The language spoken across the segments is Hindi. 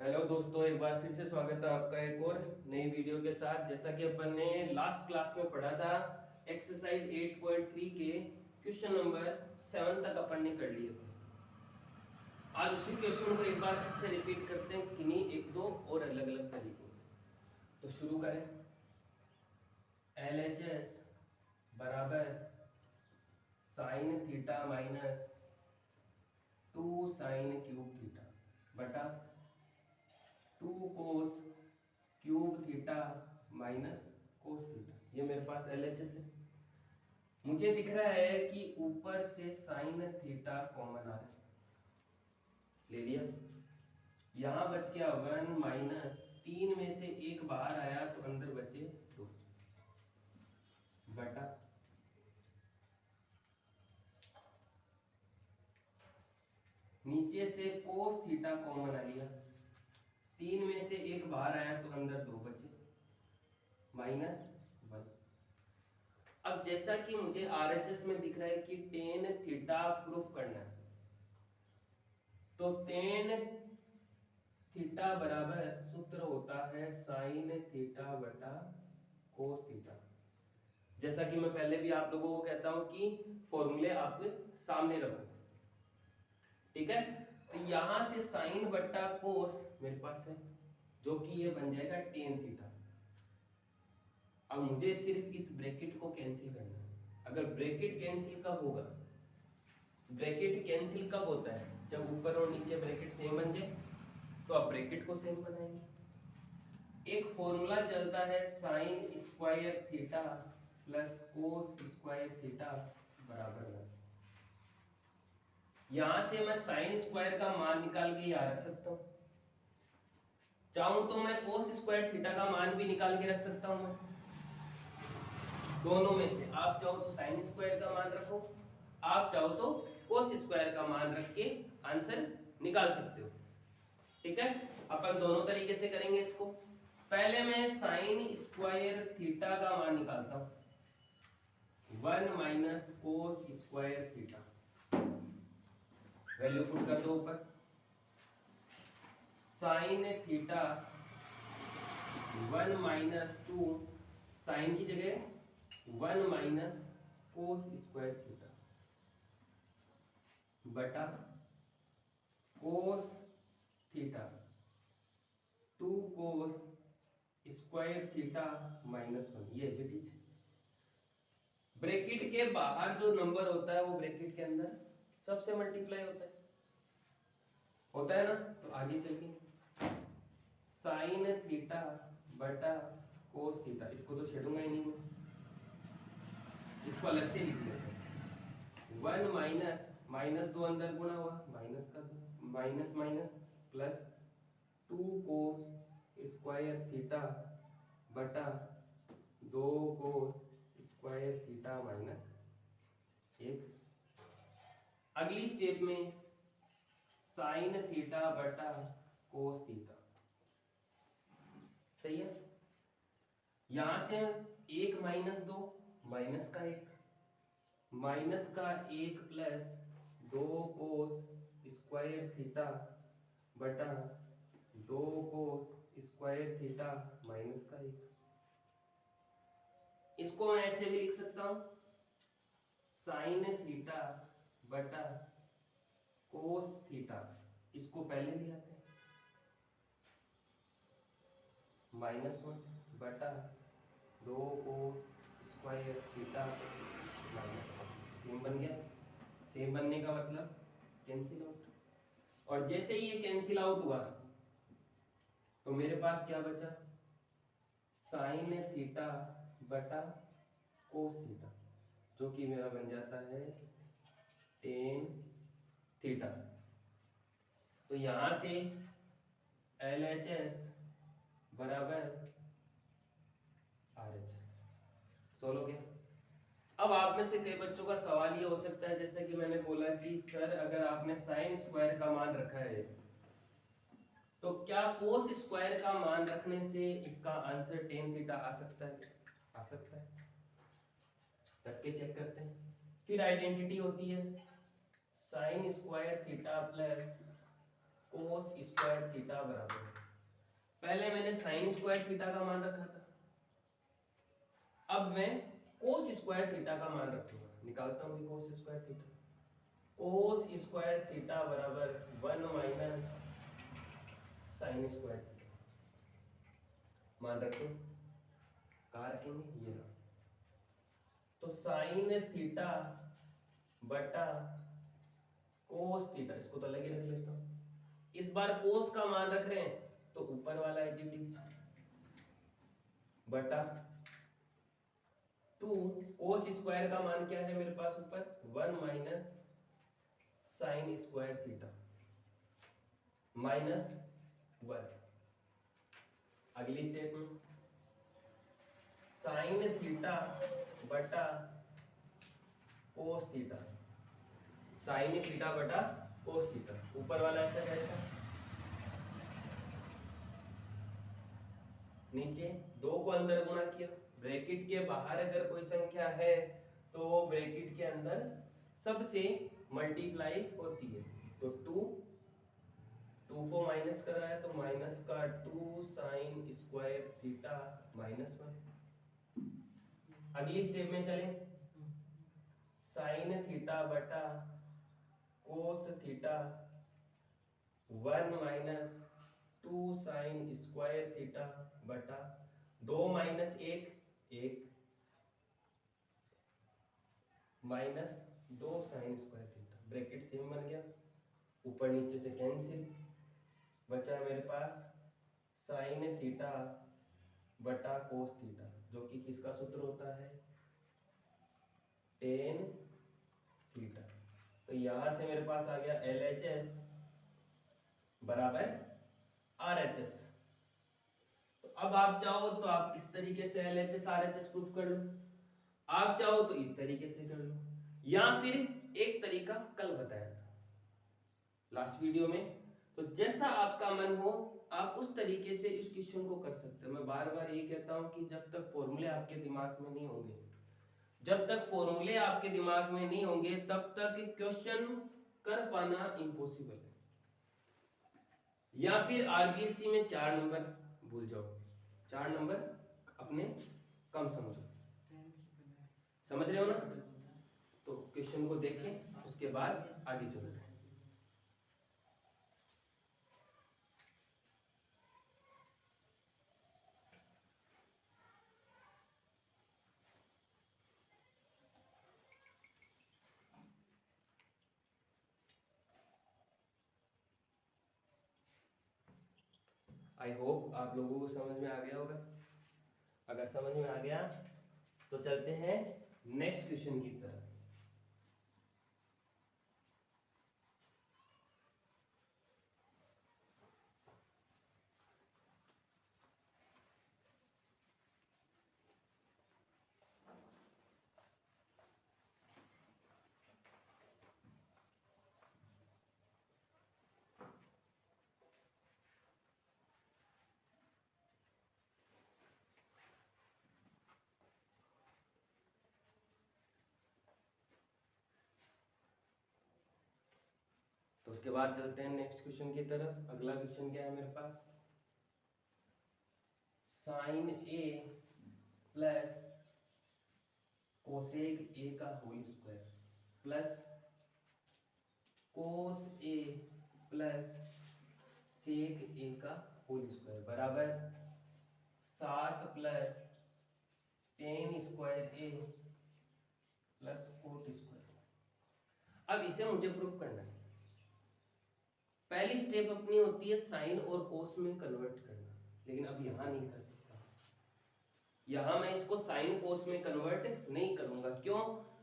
हेलो दोस्तों, एक बार फिर से स्वागत है आपका एक और नई वीडियो के साथ। जैसा कि अपन ने लास्ट क्लास में पढ़ा था, एक्सरसाइज 8.3 के क्वेश्चन नंबर 7 तक अपन ने कर लिए थे। आज उसी क्वेश्चन को एक बार फिर से रिपीट करते हैं किन्हीं एक दो और अलग अलग तरीकों से। तो शुरू करें। LHS बराबर sine theta minus 2 sine cube theta बटा 2 cos cube theta minus cos theta. ये मेरे पास LHS है। मुझे दिख रहा है कि ऊपर से साइन थीटा कॉमन आ रहा है, ले लिया। यहां बच गया 1 माइनस 3 में से एक बाहर आया तो अंदर बचे 2 बटा नीचे से कोस थीटा कॉमन आ लिया। 3 में से एक बाहर आया तो अंदर 2 बचे माइनस 1। अब जैसा कि मुझे RHS में दिख रहा है कि टेन थीटा प्रूफ करना है, तो टेन थीटा बराबर सूत्र होता है साइन थीटा बटा कोस थीटा। जैसा कि मैं पहले भी आप लोगों को कहता हूं कि फॉर्मूले आपके सामने रखो, ठीक है। तो यहां से साइन बटा कोस मेरे पास है, जो कि ये बन जाएगा टेन थीटा। अब मुझे सिर्फ इस ब्रैकेट को कैंसिल करना है। अगर ब्रैकेट कैंसिल कब होगा, ब्रैकेट कैंसिल कब होता है, जब ऊपर और नीचे ब्रैकेट सेम बन जाए। तो अब ब्रैकेट को सेम बनाएंगे। एक फॉर्मूला चलता है sine square theta plus cos square theta बराबर 1। यहां से मैं साइन स्क्वायर का मान निकाल के यहां रख सकता हूं, चाहूं तो मैं कोस स्क्वायर थीटा का मान भी निकाल के रख सकता हूं। मैं दोनों में से आप चाहो तो साइन स्क्वायर का मान रखो, आप चाहो तो कोस स्क्वायर का मान रख के आंसर निकाल सकते हो, ठीक है। अपन दोनों तरीके से करेंगे इसको। पहले मैं साइन स्क्वायर थीटा का मान निकालता हूं, 1 minus cos square theta. Value put कर दो ऊपर। साइन थीटा 1 माइनस 2 साइन की जगह 1 माइनस कोस स्क्वायर थीटा बटा cos theta 2 cos square theta minus 1। ये एज ब्रैकेट के बाहर जो नंबर होता है वो ब्रैकेट के अंदर सबसे मल्टीप्लाई होता है ना। तो आगे चलिए, साइन थीटा बटा कोस थीटा, इसको तो छेड़ूंगा ही नहीं मैं, इसको अलग से लिख लेते हैं। 1 माइनस माइनस 2 अंदर गुणा हुआ, माइनस का 2 minus minus plus 2 cos square theta बटा 2 कोस स्क्वायर थीटा माइनस 1। अगली स्टेप में साइन थीटा बटा कोस थीटा, सही है। यहां से 1 माइनस 2 माइनस का 1 माइनस का 1 प्लस 2 कोस स्क्वायर थीटा बटा 2 कोस स्क्वायर थीटा माइनस का 1। इसको मैं ऐसे भी लिख सकता हूं, साइन थीटा बटा कोस थीटा, इसको पहले ले आते हैं, -1 बटा 2 cos square theta minus 1। Same बन गया। सेम बनने का मतलब कैंसिल आउट, और जैसे ही ये कैंसिल आउट हुआ तो मेरे पास क्या बचा, साइन थीटा बटा कोस थीटा, जो कि मेरा बन जाता है टेन थीटा। तो यहां से LHS बराबर RHS सोल्व हो गया। अब आप में से कई बच्चों का सवाल ये हो सकता है, जैसे कि मैंने बोला कि सर अगर आपने साइन स्क्वायर का मान रखा है तो क्या कोस स्क्वायर का मान रखने से इसका आंसर टेन थीटा आ सकता है? आ सकता है, रख के चेक करते हैं। फिर आइडेंटिटी होती है sine square theta plus cos square theta बराबर, पहले मैंने साइन स्क्वायर थीटा का मान रखा था, अब मैं कोस स्क्वायर थीटा का मान रखूंगा। निकालता हूँ cos square theta. Cos square theta बराबर 1 माइनस साइन स्क्वायर थीटा। मान रखो, कहाँ रखेंगे, ये रहा। तो साइन थीटा बटा कोस थीटा, इसको तो अलग ही रख लेता हूँ। इस बार कोस का मान रख रहे हैं तो ऊपर वाला एडजेक्टिव बटा 2 कोस स्क्वायर का मान क्या है मेरे पास ऊपर, 1 minus sine square theta minus 1। अगली स्टेप में साइन थीटा बटा कोस थीटा, साइन थीटा बटा कोस थीटा, ऊपर वाला ऐसा कैसा, नीचे 2 को अंदर गुणा किया, ब्रैकेट के बाहर अगर कोई संख्या है तो वो ब्रैकेट के अंदर सबसे मल्टीप्लाई होती है। तो 2 को माइनस कर रहा है तो माइनस का 2 साइन स्क्वायर थीटा माइनस 1। अगली स्टेप में चले, साइन थीटा बटा cos theta 1 minus 2 sine square theta बटा 2 minus 1 minus 2 sine square theta, bracket same बन गया, ऊपर नीचे से कैंसिल, बचा मेरे पास साइन थीटा बटा कोस थीटा, जो कि किसका सूत्र होता है, टेन थीटा। तो यहां से मेरे पास आ गया LHS बराबर RHS। तो अब आप चाहो तो आप इस तरीके से LHS RHS प्रूफ कर लो, आप चाहो तो इस तरीके से कर लो, या फिर एक तरीका कल बताया था लास्ट वीडियो में। तो जैसा आपका मन हो आप उस तरीके से इस क्वेश्चन को कर सकते हो। मैं बार बार ये कहता हूं कि जब तक फॉर्मूले आपके दिमाग में नहीं होंगे, जब तक फॉर्मूले आपके दिमाग में नहीं होंगे तब तक क्वेश्चन कर पाना इम्पॉसिबल है। या फिर आरबीएससी में 4 नंबर भूल जाओ, 4 नंबर अपने कम समझो, समझ रहे हो ना। तो क्वेश्चन को देखें, उसके बाद आगे चलते हैं। आई होप आप लोगों को समझ में आ गया होगा। अगर समझ में आ गया तो चलते हैं नेक्स्ट क्वेश्चन की तरफ। तो उसके बाद चलते हैं नेक्स्ट क्वेश्चन की तरफ। अगला क्वेश्चन क्या है मेरे पास, sine A plus cosec A का whole square plus cos A plus sec A का होल स्क्वायर बराबर 7 plus tan square A plus cot square. अब इसे मुझे प्रूफ करना है। पहली स्टेप अपनी होती है साइन और कोस में कन्वर्ट करना, लेकिन अब यहां नहीं कर सकता। यहां मैं इसको साइन कोस में कन्वर्ट नहीं करूंगा। क्यों?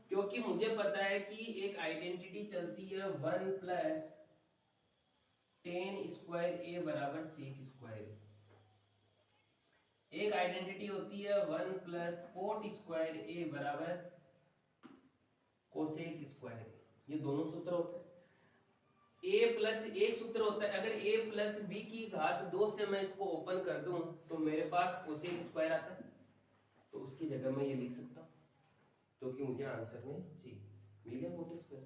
क्योंकि मुझे पता है कि एक आइडेंटिटी चलती है 1 प्लस टेन स्क्वायर ए बराबर सेक स्क्वायर। एक आइडेंटिटी होती है 1 प्लस कोट स्क्वायर ए बराबर कोसेक स्क्वायर। ये दोनों सूत्र होते हैं। a प्लस एक सूत्र होता है, अगर a प्लस बी की घात 2 से मैं इसको ओपन कर दूं तो मेरे पास कोसेक स्क्वायर आता है। तो उसकी जगह मैं ये लिख सकता हूं, क्योंकि मुझे आंसर में चाहिए, मिल गया cot square.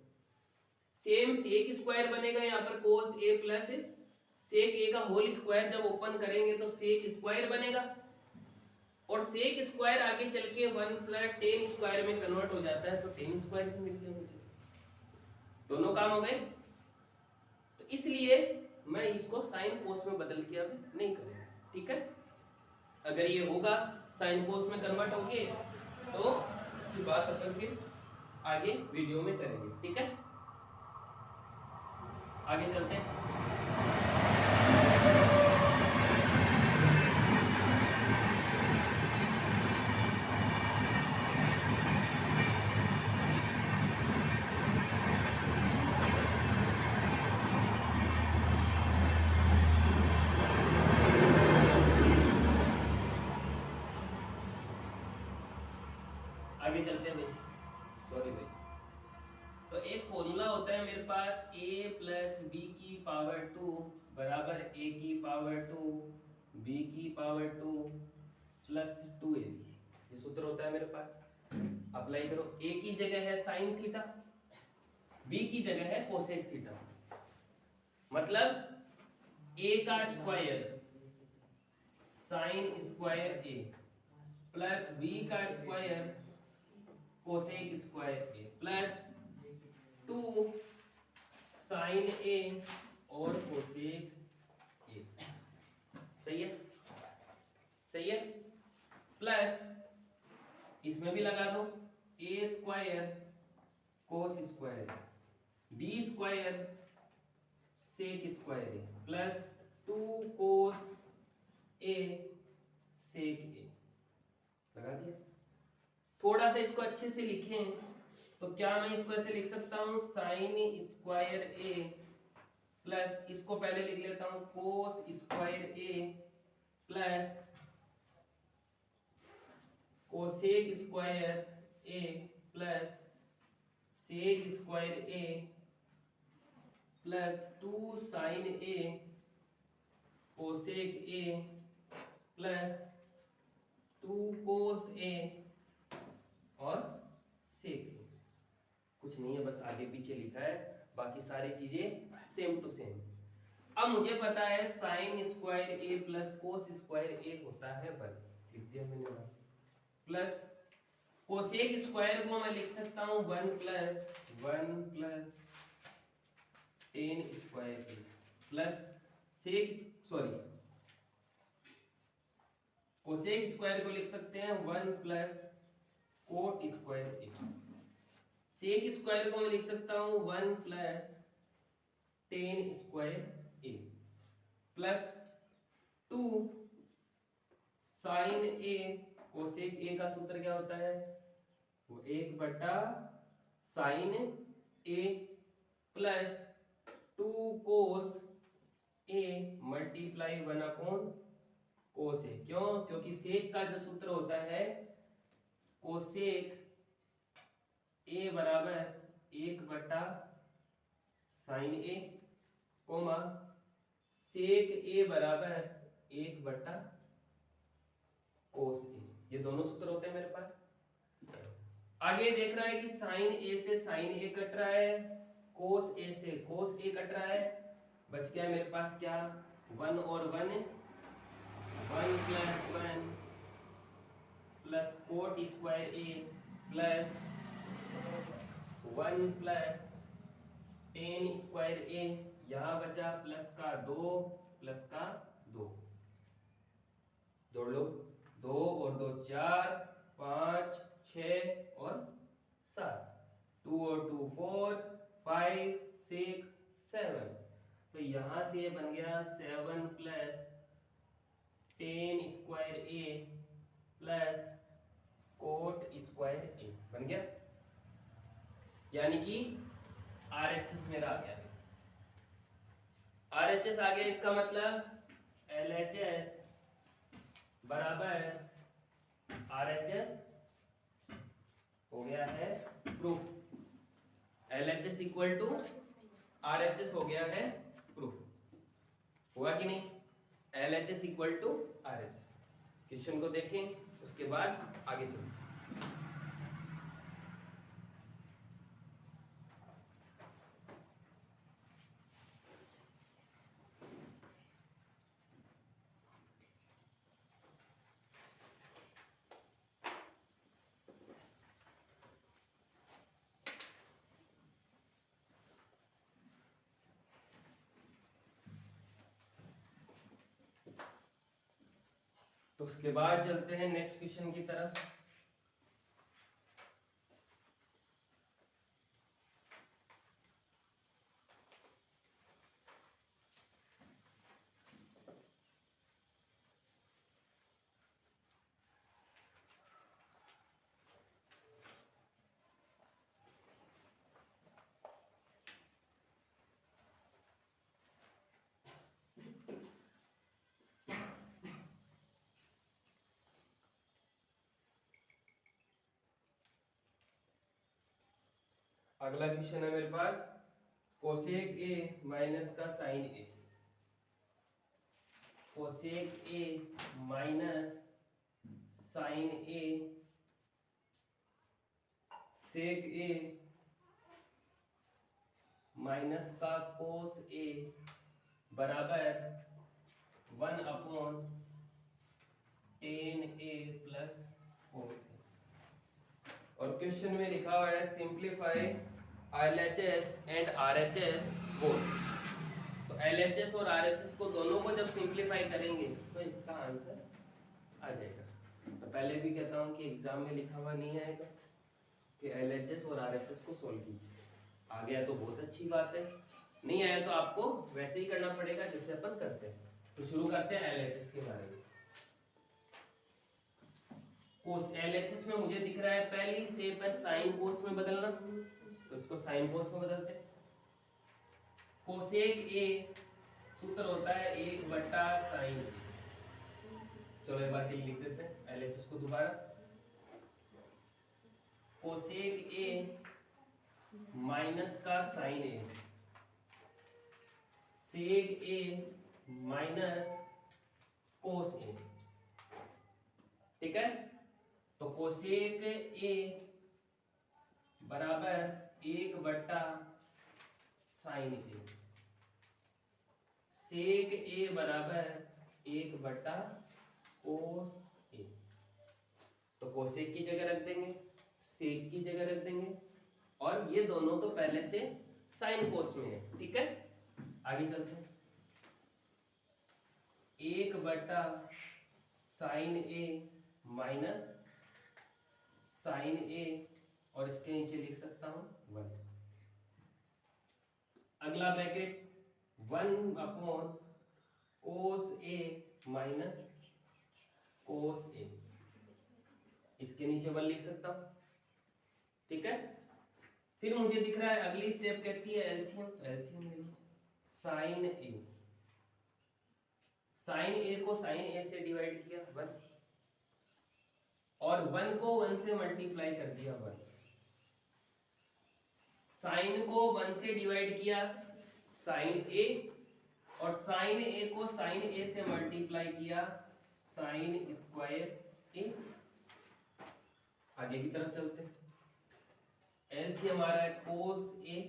Same sec square बनेगा यहाँ पर कोस a प्लस सेक ए का होल स्क्वायर जब ओपन करेंगे तो सेक स्क्वायर बनेगा, और सेक स्क्वायर आगे चल के 1 प्लस टेन स्क्वायर में कन्वर्ट हो जाता है, तो टेन स्क्वायर भी मिल गया मुझे। दोनों काम हो गए। तो इसलिए मैं इसको साइन कोस में बदल के अब नहीं करूँगा, ठीक है। अगर ये होगा साइन कोस में कन्वर्ट होके तो इसकी बात अपन फिर आगे वीडियो में करेंगे, ठीक है। आगे चलते हैं। आगे चलते हैं भाई, सॉरी भाई। तो एक फॉर्मूला होता है मेरे पास a प्लस बी की पावर 2 बराबर a की पावर 2 b की पावर 2 प्लस 2ab, ये सूत्र होता है मेरे पास। अप्लाई करो। a की जगह है साइन थीटा, b की जगह है कोसेक थीटा, मतलब a का square sine square a plus b का square cosec square A plus 2 sine ए और कोसेक ए, सही है, सही है। प्लस इसमें भी लगा दो A square cos square B square sec square A plus 2 cos A sec A, लगा दिया। थोड़ा सा इसको अच्छे से लिखें तो क्या मैं इसको ऐसे लिख सकता हूं साइन स्क्वायर ए प्लस इसको पहले लिख लेता हूं cos square A plus cosec square A plus sec square A plus 2 sine A cosec A plus 2 cos A और सेक ए। कुछ नहीं है, बस आगे पीछे लिखा है, बाकी सारी चीजें सेम टू सेम। अब मुझे पता है sine square A plus cos square ए होता है 1, लिख दिया मैंने 1 प्लस कोसेक स्क्वायर को मैं लिख सकता हूं 1 plus tan square A plus sec cosec square को लिख सकते हैं 1 plus cot square A. Sec square को मैं लिख सकता हूं 1 plus tan square A plus 2 sine A. Cosec A का सूत्र क्या होता है, वो 1 बटा sine A plus 2 cos A multiply 1 upon cos A. क्यों? क्योंकि सेक का जो सूत्र होता है कोसेक ए बराबर 1 बटा साइन ए कोमा सेक ए बराबर 1 बटा कोस ए, ये दोनों सूत्र होते हैं मेरे पास। आगे देख रहा है कि साइन ए से साइन ए कट रहा है, कोस ए से कोस ए कट रहा है, बच गया मेरे पास क्या 1 और 1 plus 1 plus cot square A plus 1 plus tan square ए, यहां बचा प्लस का 2 प्लस का 2, जोड़ लो 2 और 2 4 5 6 और 7, 2 और 2 4 5 6 7, तो यहां से बन गया 7 plus tan square A plus cot square ए बन गया, यानी कि RHS मेरा आ गया। RHS आ गया, इसका मतलब LHS बराबर RHS हो गया है proof. LHS equal to RHS हो गया है प्रूफ, हुआ कि नहीं? LHS equal to RHS। Question को देखें उसके बाद आगे चलें। तो उसके बाद चलते हैं नेक्स्ट क्वेश्चन की तरफ। अगला क्वेश्चन है मेरे पास, कोसेक ए माइनस का sine A. Cosec A minus sine A sec A minus का कोस ए बराबर 1/10 a+4। और क्वेश्चन में लिखा हुआ है simplify LHS and RHS both. तो LHS और RHS को दोनों को जब सिंप्लीफाई करेंगे तो इसका आंसर आ जाएगा। तो पहले भी कहता हूँ कि एग्जाम में लिखा हुआ नहीं आएगा कि LHS और RHS को सोल्व कीजिए। आ गया तो बहुत अच्छी बात है, नहीं आया तो आपको वैसे ही करना पड़ेगा जैसे अपन करते हैं। तो शुरू करते हैं LHS के बारे में। कोस LHS में मुझे दिख रहा है पहली स्टेप है साइन कोस में बदलना, तो इसको साइन कोस में बदलते हैं। कोसेक ए सूत्र होता है 1/sin। चलो एक बार के लिए लिख देते हैं LHS को दोबारा। कोसेक ए माइनस का sine A, sec A minus cos A. ठीक है, तो कोसेक ए बराबर 1/sin ए, सेक ए बराबर 1/cos ए। तो कोसेक की जगह रख देंगे, सेक की जगह रख देंगे, और ये दोनों तो पहले से साइन कोस में है। ठीक है, आगे चलते हैं। 1/sin ए माइनस साइन ए, और इसके नीचे लिख सकता हूं 1। अगला ब्रैकेट 1/cos ए माइनस cos ए, इसके नीचे 1 लिख सकता हूं। ठीक है, फिर मुझे दिख रहा है अगली स्टेप कहती है एलसीएम, तो एलसीएम ले लीजिए। साइन ए, साइन ए को साइन ए से डिवाइड किया 1, और 1 को 1 से मल्टीप्लाई कर दिया 1। साइन को 1 से डिवाइड किया साइन ए, और साइन ए को साइन ए से मल्टीप्लाई किया साइन स्क्वायर ए। आगे की तरफ चलते हैं। एलसीएम हमारा है कोस ए,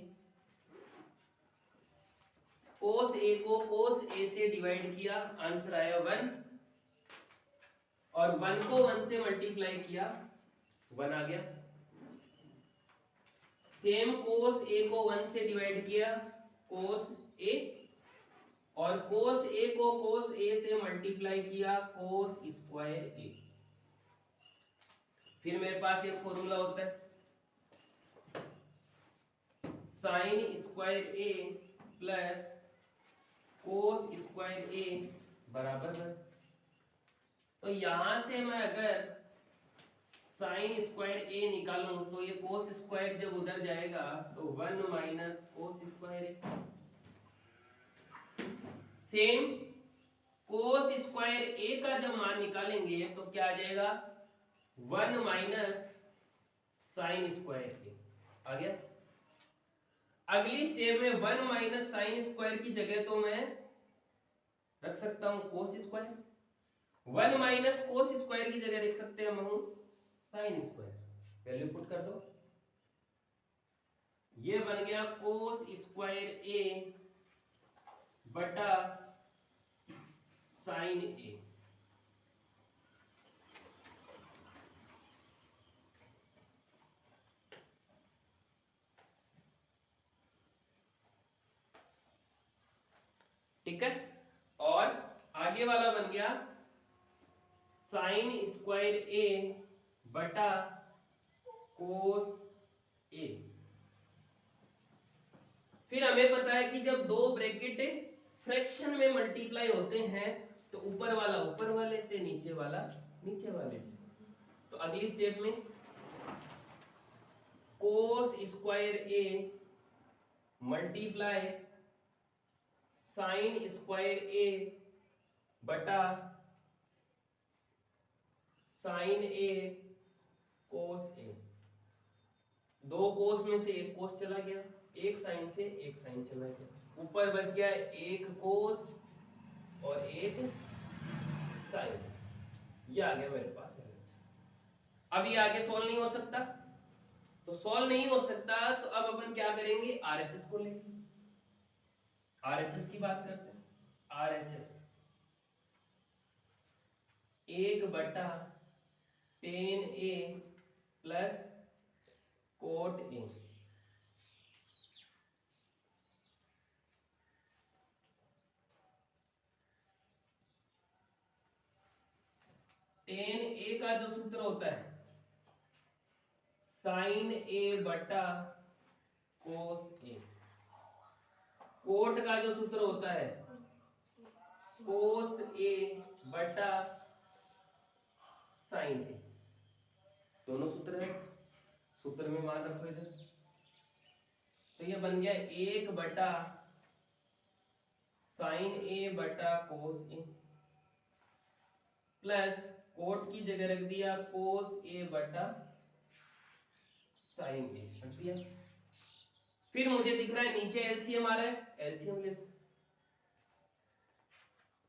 कोस ए को कोस ए से डिवाइड किया, आंसर आया 1, और 1 को 1 से मल्टीप्लाई किया 1 आ गया। सेम कोस ए को 1 से डिवाइड किया कोस ए, और कोस ए को कोस ए से मल्टीप्लाई किया कोस स्क्वायर ए। फिर मेरे पास एक फॉर्मूला होता है sine square A plus cos square A बराबर 1। तो यहां से मैं अगर साइन स्क्वायर ए निकालूं तो ये कोस स्क्वायर जब उधर जाएगा तो 1 माइनस कोस स्क्वायर ए। सेम कोस स्क्वायर ए का जब मान निकालेंगे तो क्या आ जाएगा 1 माइनस साइन स्क्वायर ए आ गया। अगली स्टेप में 1 माइनस साइन स्क्वायर की जगह तो मैं रख सकता हूं cos square, 1 minus cos square की जगह लिख सकते हैं हम साइन स्क्वायर। वैल्यू पुट कर दो, ये बन गया कोस स्क्वायर ए बटा साइन ए। ठीक है, और आगे वाला बन गया साइन स्क्वायर ए बटा कोस ए। फिर हमें पता है कि जब दो ब्रैकेट फ्रैक्शन में मल्टीप्लाई होते हैं तो ऊपर वाला ऊपर वाले से, नीचे वाला नीचे वाले से। तो अगली स्टेप में कोस square A multiply sine square A बटा साइन ए कोस ए। दो कोस में से एक कोस चला गया, एक साइन से एक साइन चला गया, ऊपर बच गया एक कोस और एक साइन। ये आ गया मेरे पास LHS। अब ये आगे सॉल्व नहीं हो सकता, तो सॉल्व नहीं हो सकता तो अब अपन क्या करेंगे, RHS को लेंगे। RHS की बात करते हैं। RHS 1/10A plus cot A. Tan A का जो सूत्र होता है साइन ए बटा कोस ए। कोट का जो सूत्र होता है कोस ए बटा साइन ए। दोनों सूत्र है, सूत्र में मान रखो इधर। तो ये बन गया 1/sin ए बटा कोस ए प्लस कोट की जगह रख दिया कोस ए बटा साइन ए, रख दिया। फिर मुझे दिख रहा है नीचे एलसीएम आ रहा है, एलसीएम ले लो।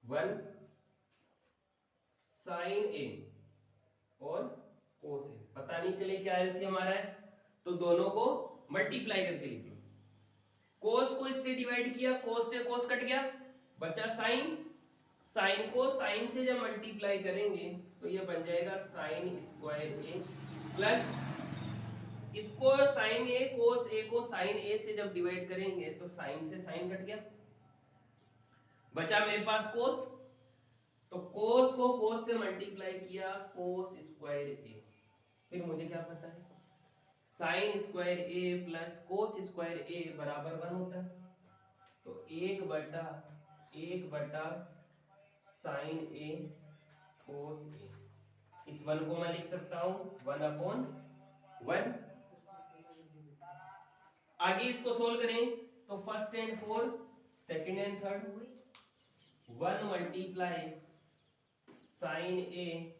1 साइन ए और कोस ए, पता नहीं चले क्या एलसीएम आ रहा है, तो दोनों को मल्टीप्लाई करके लिख लो। कोस को इससे डिवाइड किया, कोस से कोस कट गया, बचा साइन। साइन को साइन से जब मल्टीप्लाई करेंगे तो ये बन जाएगा साइन स्क्वायर ए प्लस इसको साइन ए कोस ए को साइन ए से जब डिवाइड करेंगे तो साइन से साइन कट गया, बचा मेरे पास कोस। तो कोस को कोस से मल्टीप्लाई किया कोस स्क्वायर ए। फिर मुझे क्या पता है sine square A plus cos square A बराबर 1 होता है। तो 1/1 साइन ए कोस ए। इस 1 को मैं लिख सकता हूं 1/1। आगे इसको सोल्व करें तो first and fourth, second and third, 1 multiply sine A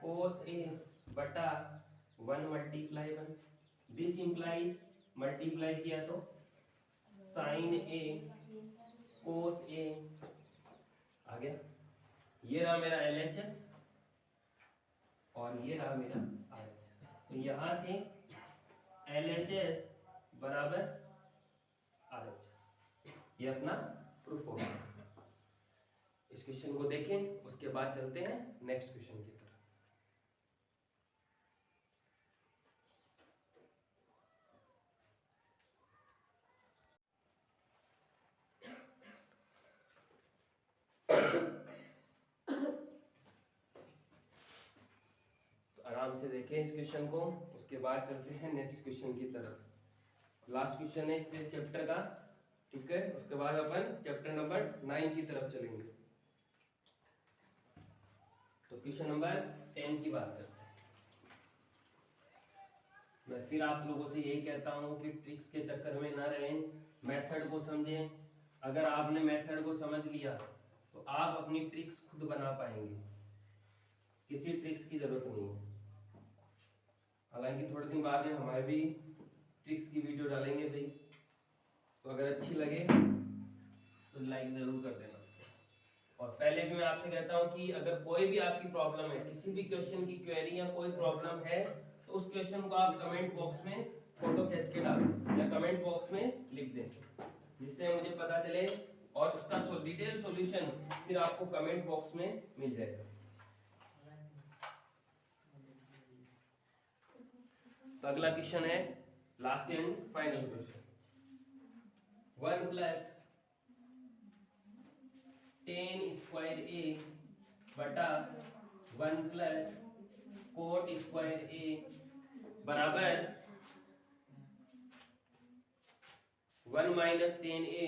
cos A बटा 1 मल्टीप्लाई 1। दिस इंप्लाइज मल्टीप्लाई किया तो साइन ए कोस ए आ गया। ये रहा मेरा LHS और ये रहा मेरा RHS। तो यहां से LHS बराबर RHS, ये अपना प्रूफ हो गया। इस क्वेश्चन को देखें, उसके बाद चलते हैं नेक्स्ट क्वेश्चन की तरफ। आराम से देखें इस क्वेश्चन को, उसके बाद चलते हैं नेक्स्ट क्वेश्चन की तरफ। लास्ट क्वेश्चन है इस चैप्टर का, ठीक है। उसके बाद अपन चैप्टर नंबर 9 की तरफ चलेंगे। तो क्वेश्चन नंबर 10 की बात करते हैं। मैं फिर आप लोगों से यही कहता हूं कि ट्रिक्स के चक्कर में ना रहें, मेथड को समझें। अगर आपने मेथड को समझ लिया तो आप अपनी ट्रिक्स खुद बना पाएंगे, किसी ट्रिक्स की जरूरत नहीं है। हालांकि थोड़े दिन बाद में हमारे भी ट्रिक्स की वीडियो डालेंगे भाई, तो अगर अच्छी लगे तो लाइक जरूर कर देना। और पहले भी मैं आपसे कहता हूं कि अगर कोई भी आपकी प्रॉब्लम है, किसी भी क्वेश्चन की क्वेरी या कोई प्रॉब्लम है, तो उस क्वेश्चन को आप कमेंट बॉक्स में फोटो खींच के डाल या कमेंट बॉक्स में लिख दें, जिससे मुझे पता चले और उसका डिटेल सॉल्यूशन फिर आपको कमेंट बॉक्स में मिल जाएगा। तो अगला क्वेश्चन है last and final question. 1 + tan square A बटा 1 प्लस कोट स्क्वायर ए बराबर 1 minus tan A,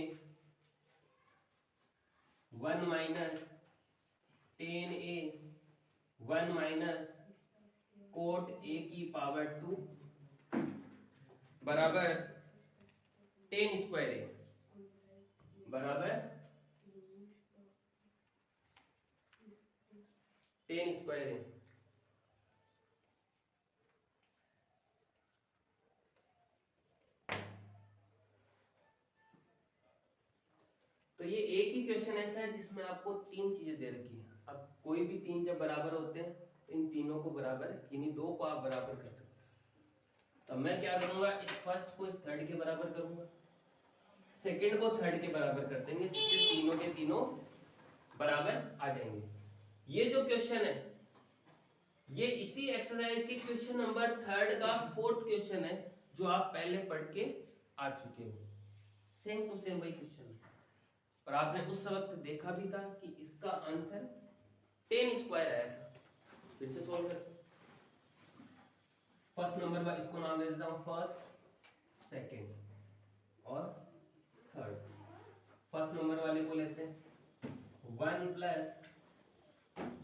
1 minus tan A, 1 minus cot A की पावर 2 बराबर टेन स्क्वायर ए बराबर टेन स्क्वायर ए। तो ये एक ही क्वेश्चन ऐसा है जिसमें आपको तीन चीजें दे रखी है। अब कोई भी तीन जब बराबर होते हैं तो इन तीनों को बराबर, इन्हीं दो को आप बराबर कर सकते हैं। तो मैं क्या करूंगा, इस फर्स्ट को इस थर्ड के बराबर करूंगा, सेकंड को थर्ड के बराबर कर देंगे, जिससे तीनों के तीनों बराबर आ जाएंगे। ये जो क्वेश्चन है ये इसी एक्सरसाइज के क्वेश्चन नंबर थर्ड का फोर्थ क्वेश्चन है, जो आप पहले पढ़ के आ चुके हो। सेम टू सेम वही क्वेश्चन है, और आपने उस वक्त देखा भी था कि इसका आंसर 10 स्क्वायर आया था। फिर से सॉल्व करते हैं। फर्स्ट नंबर का इसको नाम दे देता हूं फर्स्ट, सेकंड और थर्ड। फर्स्ट नंबर वाले को लेते हैं 1 प्लस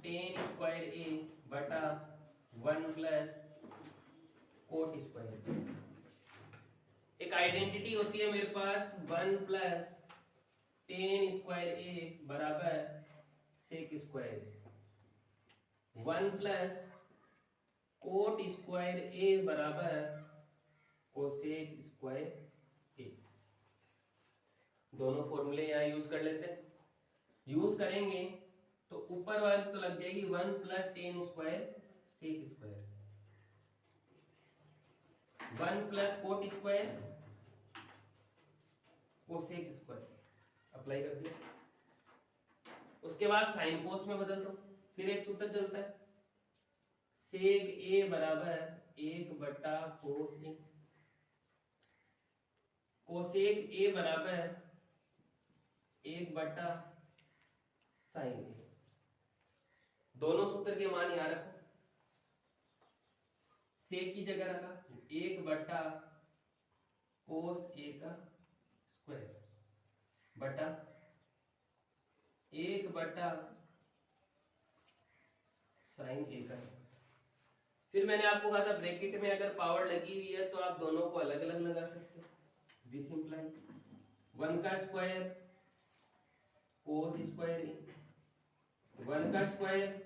10 स्क्वायर ए बटा 1 प्लस कोट स्क्वायर। एक आइडेंटिटी होती है मेरे पास 1 प्लस 10 स्क्वायर ए बराबर sec square, 1 plus cot square A बराबर कोसेक स्क्वायर ए। दोनों फॉर्मूले यहाँ यूज कर लेते हैं। यूज करेंगे तो ऊपर वाली तो लग जाएगी 1 plus 10 square sec square, 1 plus cot square cosec square, apply कर दिया। उसके बाद साइन कोस में बदल दो। फिर एक सूत्र चलता है सेक ए बराबर 1 बटा कोस ए, कोसेक ए बराबर 1 बटा साइन ए। दोनों सूत्र के मान यहां रखो। सेक की जगह रखा 1 बटा कोस ए का स्क्वायर बटा 1 बटा साइन ए का स्क्वायर। फिर मैंने आपको कहा था ब्रैकेट में अगर पावर लगी हुई है तो आप दोनों को अलग अलग लगा सकते हो। दिस इंप्लाई 1 का स्क्वायर कोस स्क्वायर ए, 1 का स्क्वायर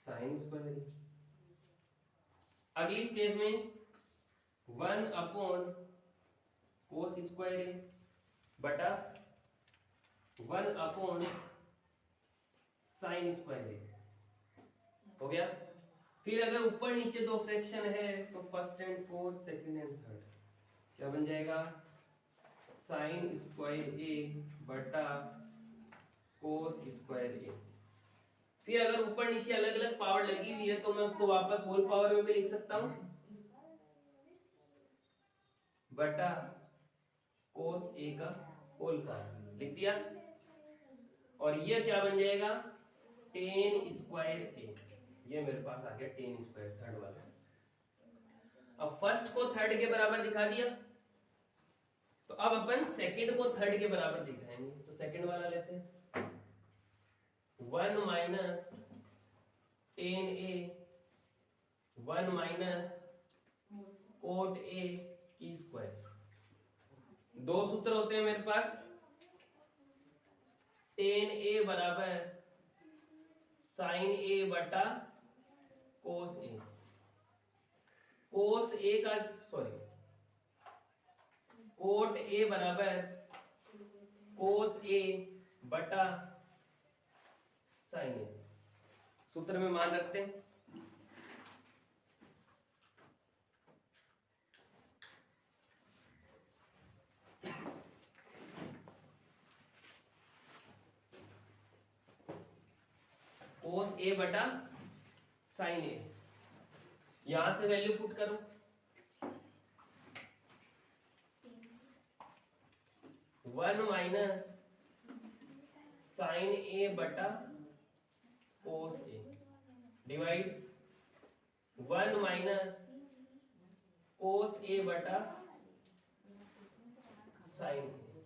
साइन स्क्वायर ए। अगली स्टेप में 1 अपॉन कोस स्क्वायर ए बटा 1 अपॉन साइन स्क्वायर ए हो गया। फिर अगर ऊपर नीचे दो फ्रैक्शन है तो first and fourth, second and third क्या बन जाएगा, साइन स्क्वायर ए बटा कोस स्क्वायर ए। फिर अगर ऊपर नीचे अलग अलग पावर लगी हुई है तो मैं उसको वापस होल पावर में भी लिख सकता हूं, बटा कोस ए का होल पावर लिख दिया। और ये क्या बन जाएगा 10 स्क्वायर ए। ये मेरे पास आ गया 10 स्क्वायर थर्ड वाला। अब फर्स्ट को थर्ड के बराबर दिखा दिया, तो अब अपन सेकंड को थर्ड के बराबर दिखाएंगे। तो सेकंड वाला लेते हैं 1 minus 10 A 1 minus cot A की स्क्वायर। दो सूत्र होते हैं मेरे पास 10 ए बराबर साइन ए बटा कोस ए। कोस ए का सॉरी कोट ए बराबर कोस ए बटा साइन ए। सूत्र में मान रखते हैं कोस ए बटा साइन ए। यहां से वैल्यू पुट करो, वन माइनस साइन ए बटा कोस ए डिवाइड 1 माइनस कोस ए बटा साइन ए।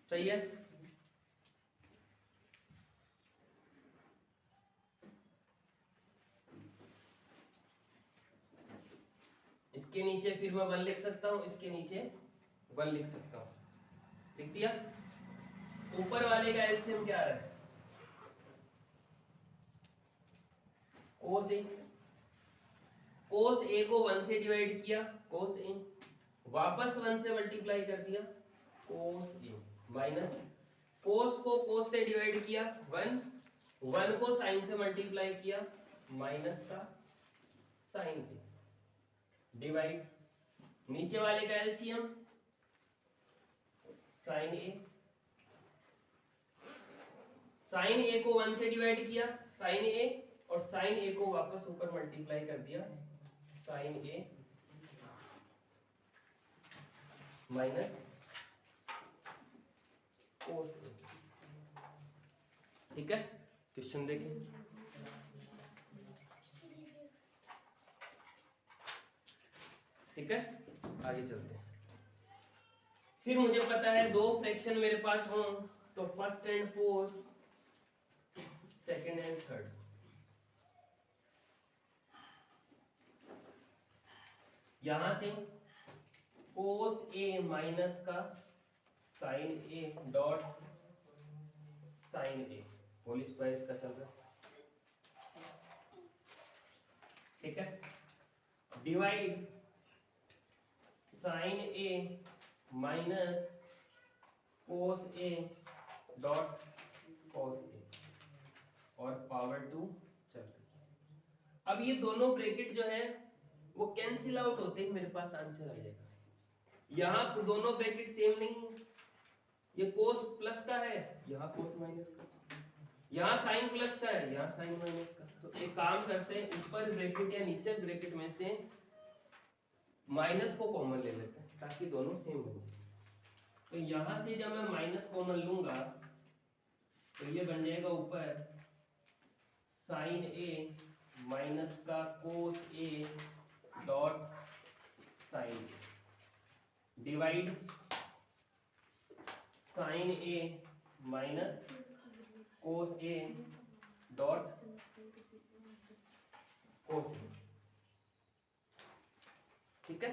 सही है। इसके नीचे फिर मैं 1 लिख सकता हूं, इसके नीचे 1 लिख सकता हूं। लिख दिया। ऊपर वाले का एलसीएम क्या आ रहा है? कोस ए। कोस ए को 1 से डिवाइड किया, कोस ए, वापस 1 से मल्टीप्लाई कर दिया, कोस ए, माइनस कोस को कोस से डिवाइड किया 1 को साइन से मल्टीप्लाई किया, माइनस का साइन ए, डिवाइड नीचे वाले का एलसीएम साइन ए। साइन ए को 1 से डिवाइड किया, साइन ए, और साइन ए को वापस ऊपर मल्टीप्लाई कर दिया, sign A minus cos A. ठीक है, क्वेश्चन देखिए। ठीक है, आगे चलते हैं। फिर मुझे पता है दो फ्रैक्शन मेरे पास हो तो first and fourth, second and third. यहां से कोस ए माइनस का sine A dot sine A whole square इसका चल रहा है। ठीक है, divide sine A minus cos A dot cos A और पावर 2 चल रही है। अब ये दोनों ब्रैकेट जो है वो कैंसिल आउट होते ही मेरे पास आंसर आ जाएगा। यहाँ दोनों ब्रैकेट सेम नहीं है, ये कोस प्लस का है, यहाँ कोस माइनस का, यहाँ साइन प्लस का है, यहाँ साइन माइनस का। तो एक काम करते हैं, ऊपर ब्रैकेट या नीचे ब्रैकेट में से माइनस को कॉमन ले लेते हैं ताकि दोनों सेम बन जाए। तो यहां से जब मैं माइनस कॉमन लूंगा तो ये बन जाएगा ऊपर साइन ए माइनस का cos A dot sine A, divide sine A minus cos A dot cos A. ठीक है,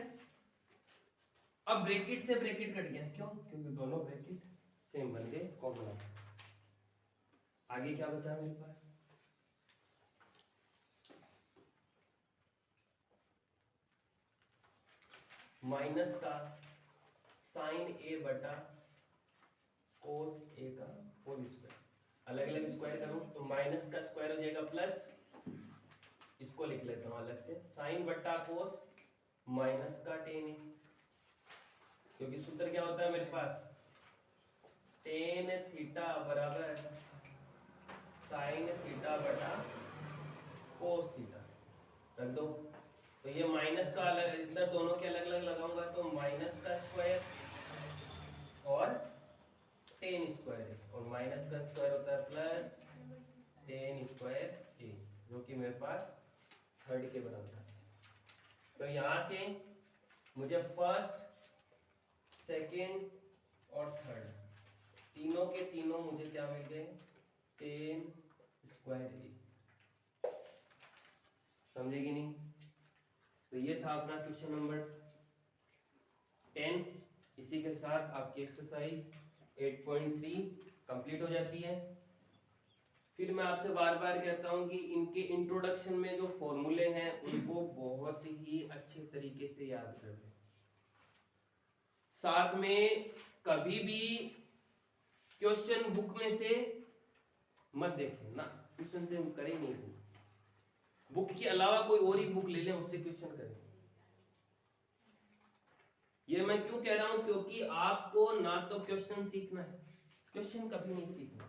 अब ब्रैकेट से ब्रैकेट कट गया, क्यों? क्योंकि दोनों ब्रैकेट सेम बन गए, कॉमन। आगे क्या बचा मेरे पास? माइनस का साइन ए बटा कोस ए का होल स्क्वायर। अलग अलग स्क्वायर करूं तो माइनस का स्क्वायर हो जाएगा प्लस, इसको लिख लेता हूं अलग से, साइन बटा कोस माइनस का टेन ए, क्योंकि सूत्र क्या होता है मेरे पास, टेन थीटा बराबर साइन थीटा बटा कोस थीटा। रख दो। तो ये माइनस का अलग, इधर दोनों के अलग अलग लगाऊंगा तो माइनस का स्क्वायर और टेन स्क्वायर, और माइनस का स्क्वायर होता है प्लस टेन स्क्वायर ए, जो कि मेरे पास थर्ड के बराबर है। तो यहां से मुझे फर्स्ट, सेकेंड और थर्ड तीनों के तीनों मुझे क्या मिल गए, टेन स्क्वायर ए। समझेगी नहीं? तो ये था अपना क्वेश्चन नंबर 10। इसी के साथ आपकी एक्सरसाइज 8.3 कंप्लीट हो जाती है। फिर मैं आपसे बार बार कहता हूं कि इनके इंट्रोडक्शन में जो फॉर्मूले हैं उनको बहुत ही अच्छे तरीके से याद कर लें। साथ में कभी भी क्वेश्चन बुक में से मत देखें ना, क्वेश्चन से हम करें नहीं, बुक के अलावा कोई और ही बुक ले लें, उससे क्वेश्चन करें। ये मैं क्यों कह रहा हूं, क्योंकि आपको ना तो क्वेश्चन सीखना है, क्वेश्चन कभी नहीं सीखना।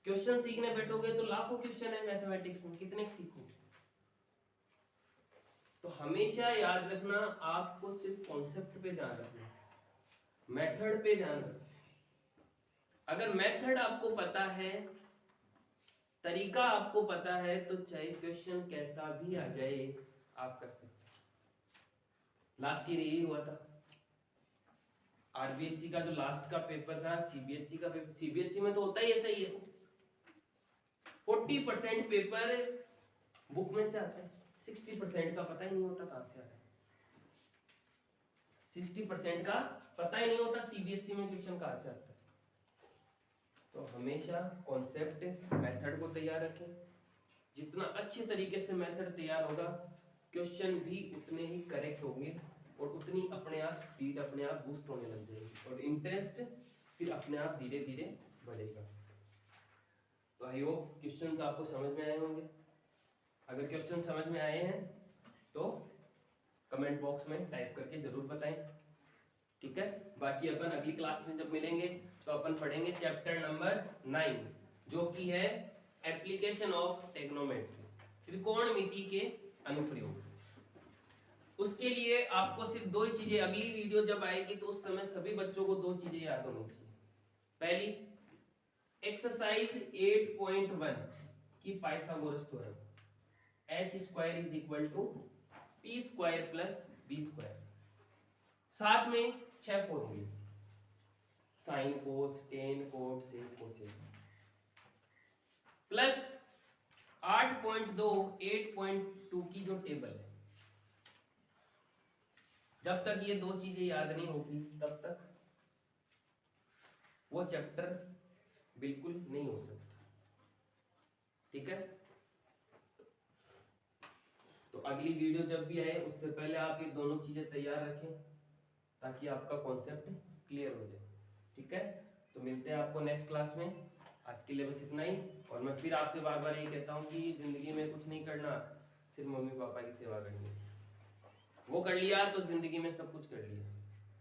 क्वेश्चन सीखने बैठोगे तो लाखों क्वेश्चन है मैथमेटिक्स में, कितने सीखोगे? तो हमेशा याद रखना, आपको सिर्फ कॉन्सेप्ट पे ध्यान रखना, मेथड पे ध्यान रखना। अगर मेथड आपको पता है तरीका आपको पता है तो चाहे क्वेश्चन कैसा भी आ जाए आप कर सकते हैं। लास्ट ईयर यही हुआ था, आरबीएससी का जो लास्ट का पेपर था, सीबीएसई का पेपर, सीबीएसई में तो होता ही ऐसा ही है, 40% पेपर बुक में से आता है, 60% का पता ही नहीं होता कहां से आ रहा है, 60% का पता ही नहीं होता सीबीएसई में क्वेश्चन कहां से आता है। तो हमेशा कॉन्सेप्ट मेथड को तैयार रखें, जितना अच्छे तरीके से मेथड तैयार होगा क्वेश्चन भी उतने ही करेक्ट होंगे और उतनी अपने आप स्पीड अपने आप बूस्ट होने लग जाएगी और इंटरेस्ट फिर अपने आप धीरे धीरे बढ़ेगा। तो आई होप क्वेश्चंस आपको समझ में आए होंगे। अगर क्वेश्चन समझ में आए हैं तो कमेंट बॉक्स में टाइप करके जरूर बताएं, ठीक है। बाकी अपन अगली क्लास में जब मिलेंगे तो अपन पढ़ेंगे चैप्टर नंबर 9 जो कि है एप्लीकेशन ऑफ ट्रिग्नोमेट्री, त्रिकोणमिति के अनुप्रयोग। उसके लिए आपको सिर्फ दो ही चीजें, अगली वीडियो जब आएगी तो उस समय सभी बच्चों को दो चीजें याद होनी चाहिए। पहली, एक्सरसाइज 8.1 की Pythagoras theorem, h square is equal to p square plus b square, साथ में 6 फॉर्मूले, sine cos tan cot sec cosec, plus 8.2 8.2 की जो टेबल है। जब तक ये दो चीजें याद नहीं होगी तब तक वो चैप्टर बिल्कुल नहीं हो सकता, ठीक है। तो अगली वीडियो जब भी आए उससे पहले आप ये दोनों चीजें तैयार रखें ताकि आपका कॉन्सेप्ट क्लियर हो जाए, ठीक है। तो मिलते हैं आपको नेक्स्ट क्लास में, आज के लिए बस इतना ही। और मैं फिर आपसे बार बार यही कहता हूँ कि जिंदगी में कुछ नहीं करना, सिर्फ मम्मी पापा की सेवा करनी, वो कर लिया तो जिंदगी में सब कुछ कर लिया,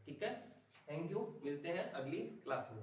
ठीक है। थैंक यू, मिलते हैं अगली क्लास में।